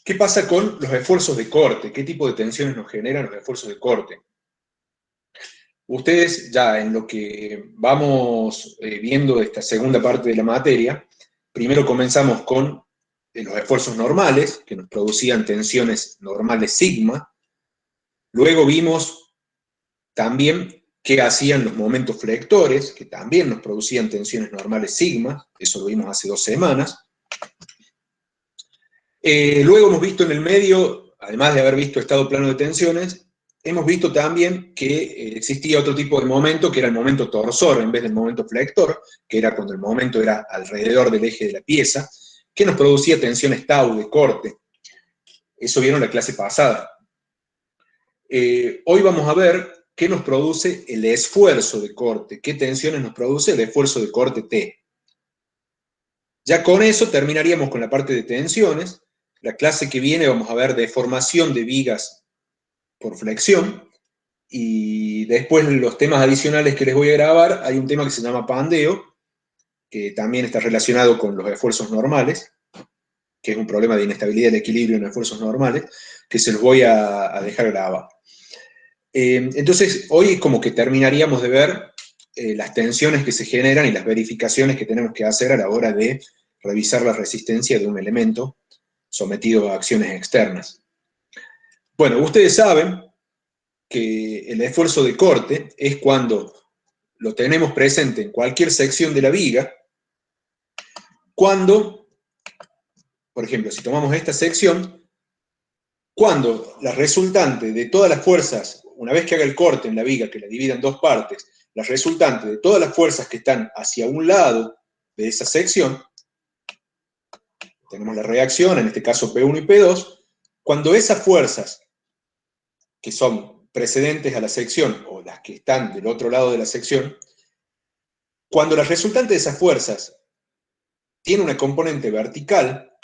¿Qué pasa con los esfuerzos de corte? ¿Qué tipo de tensiones nos generan los esfuerzos de corte? Ustedes ya en lo que vamos viendo esta segunda parte de la materia, primero comenzamos con los esfuerzos normales, que nos producían tensiones normales sigma. Luego vimos también qué hacían los momentos flectores, que también nos producían tensiones normales sigma. Eso lo vimos hace 2 semanas. Luego hemos visto en el medio, además de haber visto estado plano de tensiones, hemos visto también que existía otro tipo de momento, que era el momento torsor en vez del momento flector, que era cuando el momento era alrededor del eje de la pieza, que nos producía tensiones tau de corte. Eso vieron la clase pasada. Hoy vamos a ver qué nos produce el esfuerzo de corte, qué tensiones nos produce el esfuerzo de corte T. Ya con eso terminaríamos con la parte de tensiones. La clase que viene vamos a ver deformación de vigas por flexión, y después los temas adicionales que les voy a grabar, hay un tema que se llama pandeo, que también está relacionado con los esfuerzos normales, que es un problema de inestabilidad del equilibrio en esfuerzos normales, que se los voy a dejar grabado. Entonces, hoy como que terminaríamos de ver las tensiones que se generan y las verificaciones que tenemos que hacer a la hora de revisar la resistencia de un elemento sometido a acciones externas. Bueno, ustedes saben que el esfuerzo de corte es cuando lo tenemos presente en cualquier sección de la viga, cuando, por ejemplo, si tomamos esta sección, cuando la resultante de todas las fuerzas, una vez que haga el corte en la viga, que la divida en 2 partes, la resultante de todas las fuerzas que están hacia un lado de esa sección, tenemos la reacción, en este caso P1 y P2, cuando esas fuerzas que son precedentes a la sección o las que están del otro lado de la sección, cuando la resultante de esas fuerzas tiene una componente vertical,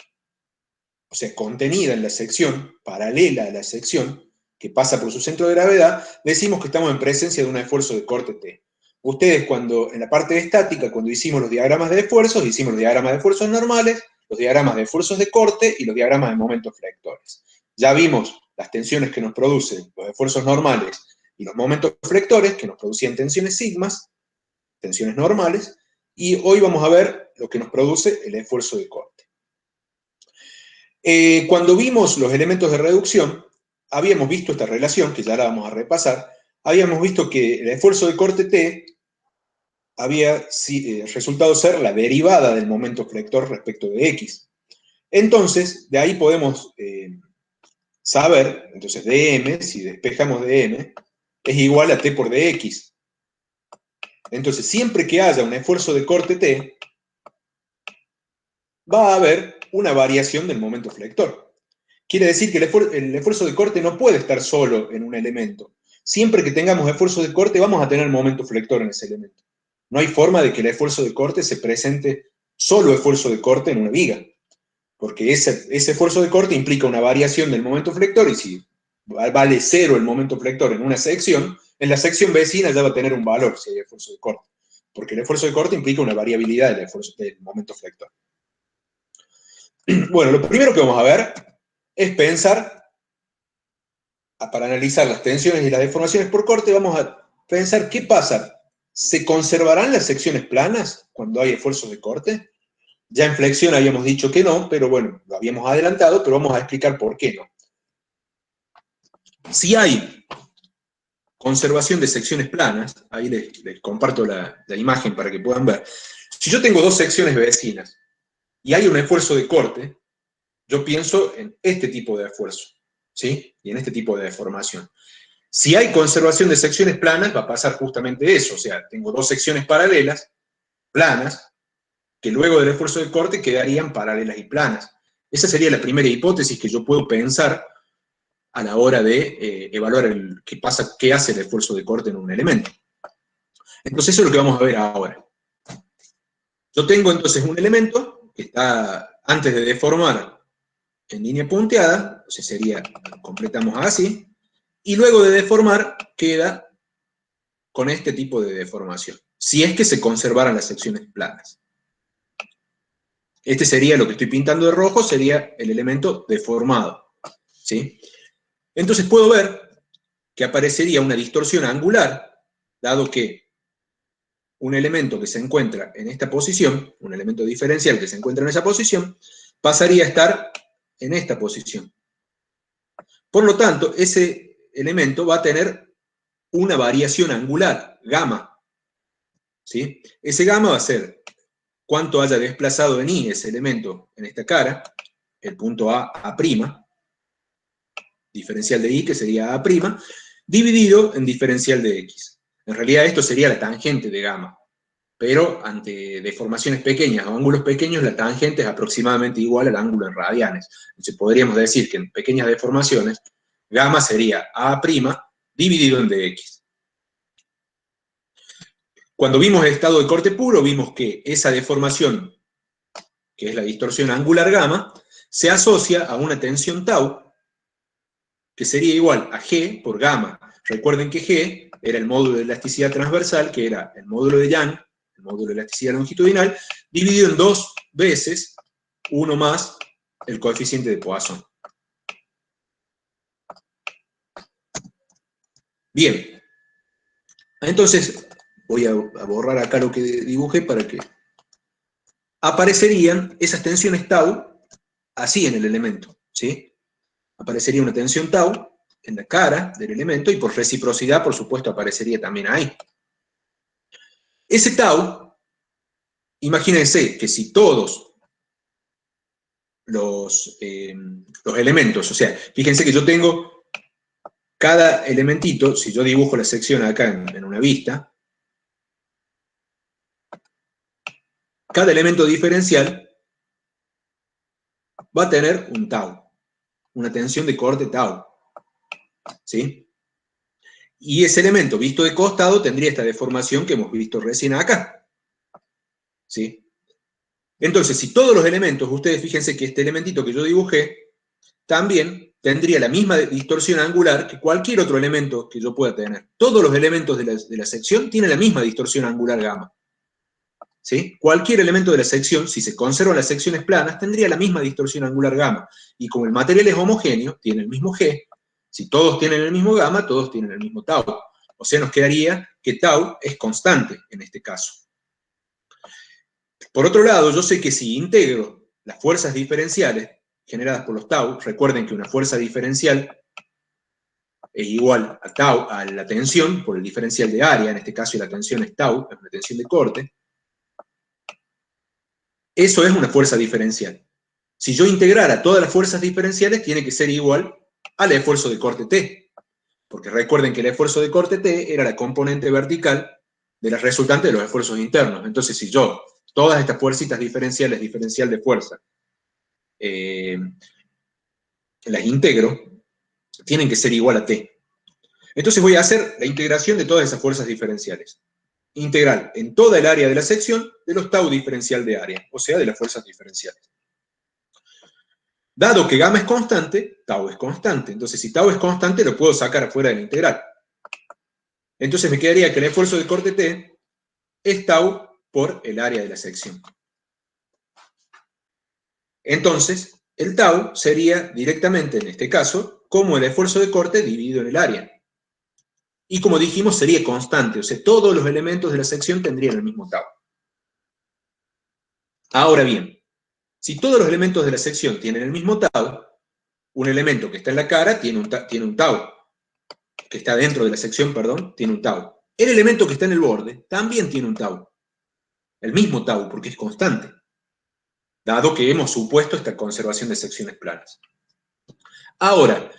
o sea, contenida en la sección, paralela a la sección, que pasa por su centro de gravedad, decimos que estamos en presencia de un esfuerzo de corte T. Ustedes cuando, en la parte de estática, cuando hicimos los diagramas de esfuerzos, hicimos los diagramas de esfuerzos normales, los diagramas de esfuerzos de corte y los diagramas de momentos flectores. Ya vimos las tensiones que nos producen los esfuerzos normales y los momentos flectores, que nos producían tensiones sigmas, tensiones normales, y hoy vamos a ver lo que nos produce el esfuerzo de corte. Cuando vimos los elementos de reducción, habíamos visto esta relación, que ya la vamos a repasar, habíamos visto que el esfuerzo de corte T había resultado ser la derivada del momento flector respecto de X. Entonces, de ahí podemos saber, entonces dm, si despejamos dm, es igual a T por dx. Entonces, siempre que haya un esfuerzo de corte T, va a haber una variación del momento flector. Quiere decir que el esfuerzo de corte no puede estar solo en un elemento. Siempre que tengamos esfuerzo de corte, vamos a tener momento flector en ese elemento. No hay forma de que el esfuerzo de corte se presente solo esfuerzo de corte en una viga, porque ese esfuerzo de corte implica una variación del momento flector, y si vale 0 el momento flector en una sección, en la sección vecina ya va a tener un valor si hay esfuerzo de corte, porque el esfuerzo de corte implica una variabilidad del momento flector. Bueno, lo primero que vamos a ver es pensar, para analizar las tensiones y las deformaciones por corte, vamos a pensar qué pasa. ¿Se conservarán las secciones planas cuando hay esfuerzos de corte? Ya en flexión habíamos dicho que no, pero bueno, lo habíamos adelantado, pero vamos a explicar por qué no. Si hay conservación de secciones planas, ahí les comparto la imagen para que puedan ver. Si yo tengo 2 secciones vecinas y hay un esfuerzo de corte, yo pienso en este tipo de esfuerzo, ¿sí? Y en este tipo de deformación. Si hay conservación de secciones planas, va a pasar justamente eso. O sea, tengo 2 secciones paralelas, planas, que luego del esfuerzo de corte quedarían paralelas y planas. Esa sería la primera hipótesis que yo puedo pensar a la hora de evaluar qué hace el esfuerzo de corte en un elemento. Entonces eso es lo que vamos a ver ahora. Yo tengo entonces un elemento que está, antes de deformar, en línea punteada, o sea, sería, completamos así, y luego de deformar queda con este tipo de deformación, si es que se conservaran las secciones planas. Este sería lo que estoy pintando de rojo, sería el elemento deformado, ¿sí? Entonces puedo ver que aparecería una distorsión angular, dado que un elemento que se encuentra en esta posición, un elemento diferencial que se encuentra en esa posición, pasaría a estar en esta posición. Por lo tanto, ese elemento va a tener una variación angular, gamma, ¿sí? Ese gamma va a ser cuánto haya desplazado en I ese elemento en esta cara, el punto A', diferencial de I, que sería A', dividido en diferencial de X. En realidad esto sería la tangente de gamma, pero ante deformaciones pequeñas o ángulos pequeños, la tangente es aproximadamente igual al ángulo en radianes. Entonces podríamos decir que en pequeñas deformaciones, gamma sería A' dividido en dx. Cuando vimos el estado de corte puro, vimos que esa deformación, que es la distorsión angular gamma, se asocia a una tensión tau, que sería igual a G por gamma. Recuerden que G era el módulo de elasticidad transversal, que era el módulo de Young, el módulo de elasticidad longitudinal, dividido en 2 veces 1 más el coeficiente de Poisson. Bien, entonces voy a borrar acá lo que dibujé para que aparecerían esas tensiones tau así en el elemento, ¿sí? Aparecería una tensión tau en la cara del elemento y por reciprocidad, por supuesto, aparecería también ahí. Ese tau, imagínense que si todos los elementos, o sea, fíjense que yo tengo cada elementito, si yo dibujo la sección acá en una vista, cada elemento diferencial va a tener un tau, una tensión de corte tau, ¿sí? Y ese elemento visto de costado tendría esta deformación que hemos visto recién acá, ¿sí? Entonces, si todos los elementos, ustedes fíjense que este elementito que yo dibujé, también tendría la misma distorsión angular que cualquier otro elemento que yo pueda tener. Todos los elementos de la sección tienen la misma distorsión angular gamma. ¿Sí? Cualquier elemento de la sección, si se conservan las secciones planas, tendría la misma distorsión angular gamma. Y como el material es homogéneo, tiene el mismo G, si todos tienen el mismo gamma, todos tienen el mismo tau. O sea, nos quedaría que tau es constante en este caso. Por otro lado, yo sé que si integro las fuerzas diferenciales generadas por los tau, recuerden que una fuerza diferencial es igual a tau, a la tensión por el diferencial de área, en este caso la tensión es tau, es una tensión de corte. Eso es una fuerza diferencial. Si yo integrara todas las fuerzas diferenciales, tiene que ser igual al esfuerzo de corte T. Porque recuerden que el esfuerzo de corte T era la componente vertical de la resultante de los esfuerzos internos. Entonces, si yo todas estas fuercitas diferenciales, diferencial de fuerza, las integro, tienen que ser igual a T. Entonces voy a hacer la integración de todas esas fuerzas diferenciales. Integral en toda el área de la sección de los tau diferencial de área, o sea, de las fuerzas diferenciales. Dado que gamma es constante, tau es constante. Entonces, si tau es constante, lo puedo sacar afuera de la integral. Entonces me quedaría que el esfuerzo de corte T es tau por el área de la sección. Entonces, el tau sería directamente, en este caso, como el esfuerzo de corte dividido en el área. Y como dijimos, sería constante, o sea, todos los elementos de la sección tendrían el mismo tau. Ahora bien, si todos los elementos de la sección tienen el mismo tau, un elemento que está en la cara tiene un tau, que está dentro de la sección, perdón, tiene un tau. El elemento que está en el borde también tiene un tau, el mismo tau, porque es constante, dado que hemos supuesto esta conservación de secciones planas. Ahora,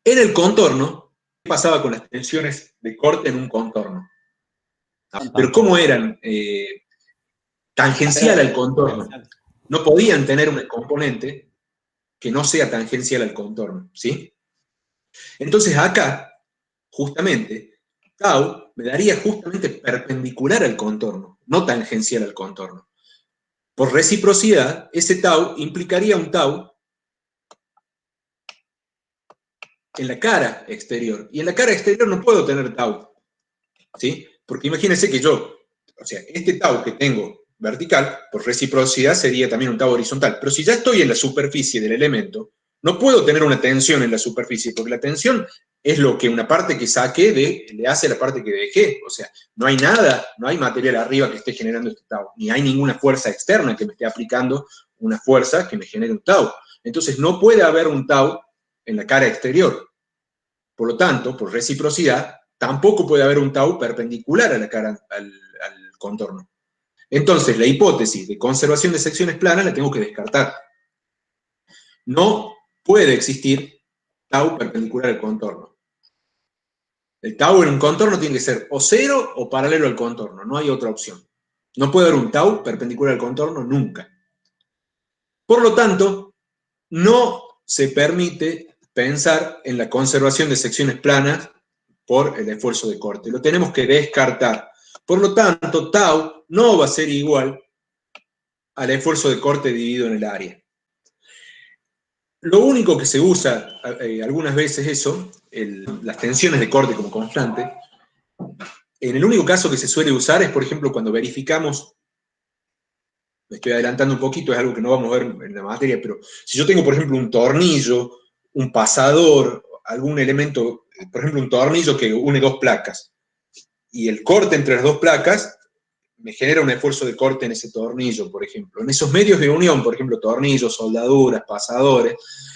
en el contorno, ¿qué pasaba con las tensiones de corte en un contorno? Pero ¿cómo eran? Tangencial al contorno. No podían tener una componente que no sea tangencial al contorno, ¿sí? Entonces acá, justamente, tau me daría justamente perpendicular al contorno, no tangencial al contorno. Por reciprocidad, ese tau implicaría un tau en la cara exterior. Y en la cara exterior no puedo tener tau, ¿sí? Porque imagínense que yo, o sea, este tau que tengo vertical, por reciprocidad sería también un tau horizontal. Pero si ya estoy en la superficie del elemento, no puedo tener una tensión en la superficie, porque la tensión es lo que una parte que saqué le hace a la parte que dejé. O sea, no hay nada, no hay material arriba que esté generando este tau, ni hay ninguna fuerza externa que me esté aplicando una fuerza que me genere un tau. Entonces no puede haber un tau en la cara exterior. Por lo tanto, por reciprocidad, tampoco puede haber un tau perpendicular a la cara, al contorno. Entonces, la hipótesis de conservación de secciones planas la tengo que descartar. No puede existir tau perpendicular al contorno. El tau en un contorno tiene que ser o cero o paralelo al contorno, no hay otra opción. No puede haber un tau perpendicular al contorno nunca. Por lo tanto, no se permite pensar en la conservación de secciones planas por el esfuerzo de corte. Lo tenemos que descartar. Por lo tanto, tau no va a ser igual al esfuerzo de corte dividido en el área. Lo único que se usa algunas veces eso, las tensiones de corte como constante, en el único caso que se suele usar es, por ejemplo, cuando verificamos, me estoy adelantando un poquito, es algo que no vamos a ver en la materia, pero si yo tengo, por ejemplo, un tornillo, un pasador, algún elemento, por ejemplo, un tornillo que une dos placas, y el corte entre las dos placas me genera un esfuerzo de corte en ese tornillo, por ejemplo. En esos medios de unión, por ejemplo, tornillos, soldaduras, pasadores,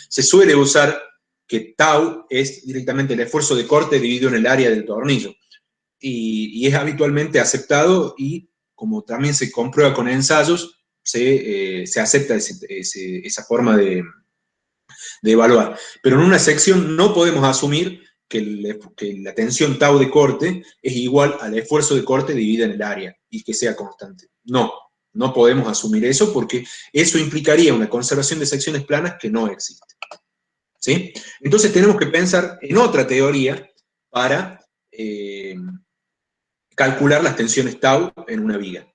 se suele usar que tau es directamente el esfuerzo de corte dividido en el área del tornillo. Y es habitualmente aceptado y, como también se comprueba con ensayos, se acepta esa forma de evaluar. Pero en una sección no podemos asumir que la tensión tau de corte es igual al esfuerzo de corte dividida en el área y que sea constante. No, no podemos asumir eso porque eso implicaría una conservación de secciones planas que no existe. ¿Sí? Entonces tenemos que pensar en otra teoría para calcular las tensiones tau en una viga.